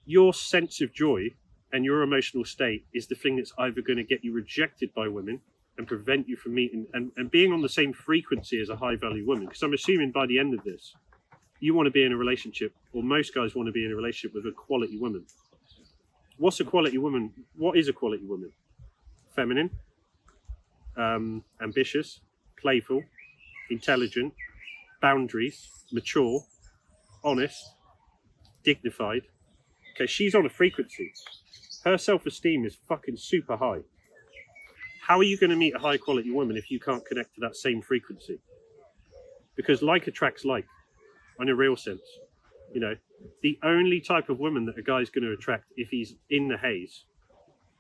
your sense of joy and your emotional state is the thing that's either going to get you rejected by women and prevent you from meeting and being on the same frequency as a high value woman. Because I'm assuming by the end of this, you want to be in a relationship, or most guys want to be in a relationship with a quality woman. What's a quality woman? What is a quality woman? Feminine, ambitious, playful, intelligent, boundaries, mature, honest, dignified. Okay, she's on a frequency. Her self-esteem is fucking super high. How are you going to meet a high quality woman if you can't connect to that same frequency? Because like attracts like, in a real sense. You know, the only type of woman that a guy's going to attract if he's in the haze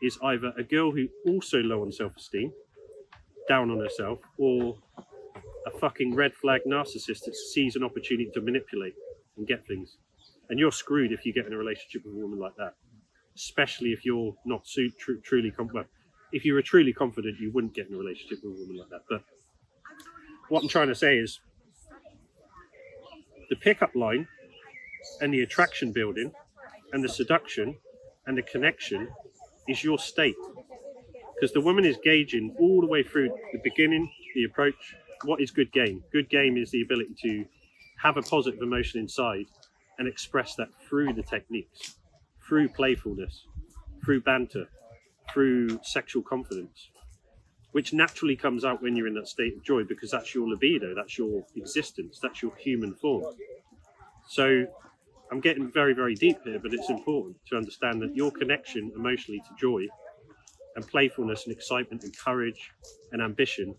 is either a girl who also low on self-esteem, down on herself, or a fucking red flag narcissist that sees an opportunity to manipulate and get things. And you're screwed if you get in a relationship with a woman like that, especially if you're not truly confident. If you were truly confident, you wouldn't get in a relationship with a woman like that. But what I'm trying to say is the pickup line and the attraction building and the seduction and the connection is your state. Because the woman is gauging all the way through the beginning, the approach. What is good game? Good game is the ability to have a positive emotion inside and express that through the techniques, through playfulness, through banter, through sexual confidence, which naturally comes out when you're in that state of joy, because that's your libido, that's your existence, that's your human form. So I'm getting very, very deep here, but it's important to understand that your connection emotionally to joy and playfulness and excitement and courage and ambition,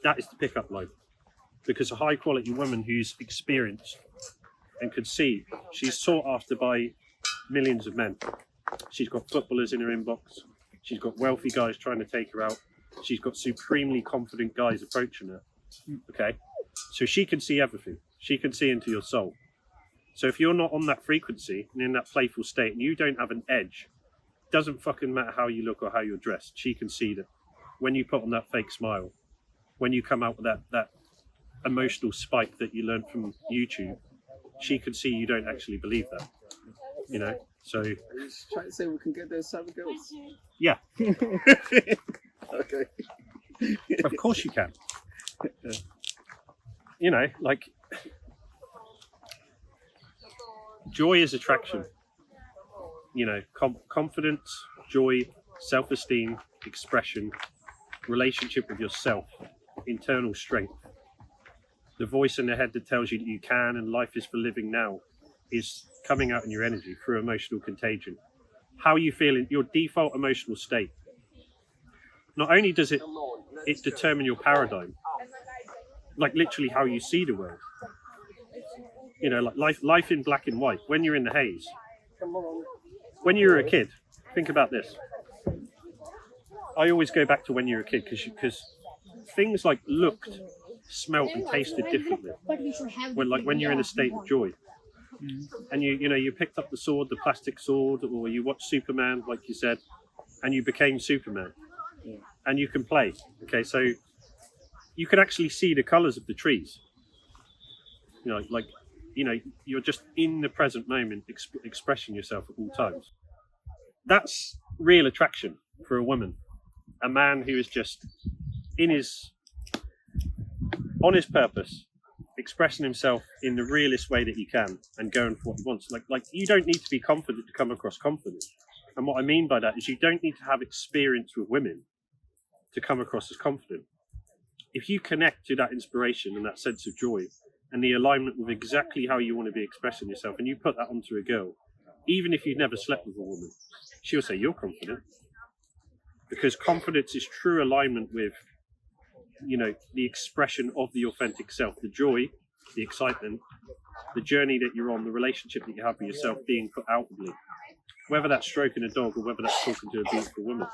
that is the pickup line. Because a high quality woman who's experienced and could see, she's sought after by millions of men. She's got footballers in her inbox. She's got wealthy guys trying to take her out. She's got supremely confident guys approaching her. Okay? So she can see everything. She can see into your soul. So if you're not on that frequency and in that playful state and you don't have an edge, doesn't fucking matter how you look or how you're dressed. She can see that when you put on that fake smile, when you come out with that emotional spike that you learned from YouTube, she can see you don't actually believe that. You know, so. Are you trying to say we can get those type of girls? Yeah. Okay. Of course you can. You know, like, joy is attraction. You know, confidence, joy, self-esteem, expression, relationship with yourself, internal strength. The voice in the head that tells you that you can and life is for living now is coming out in your energy through emotional contagion. How you feel in your default emotional state. Not only does it determine your paradigm, like literally how you see the world. You know, like life in black and white, when you're in the haze. When you were a kid, think about this. I always go back to when you were a kid because things like looked, smelt and tasted differently. When you're in a state of joy. And you picked up the sword, the plastic sword, or you watched Superman, like you said, and you became Superman. And you can play. Okay, so you can actually see the colours of the trees. You know, you're just in the present moment, expressing yourself at all times. That's real attraction for a woman. A man who is just on his purpose, expressing himself in the realest way that he can and going for what he wants. Like you don't need to be confident to come across confident. And what I mean by that is you don't need to have experience with women to come across as confident. If you connect to that inspiration and that sense of joy and the alignment with exactly how you want to be expressing yourself, and you put that onto a girl, even if you've never slept with a woman, she'll say you're confident. Because confidence is true alignment with, you know, the expression of the authentic self, the joy, the excitement, the journey that you're on, the relationship that you have with yourself being put outwardly. Whether that's stroking a dog or whether that's talking to a beautiful woman.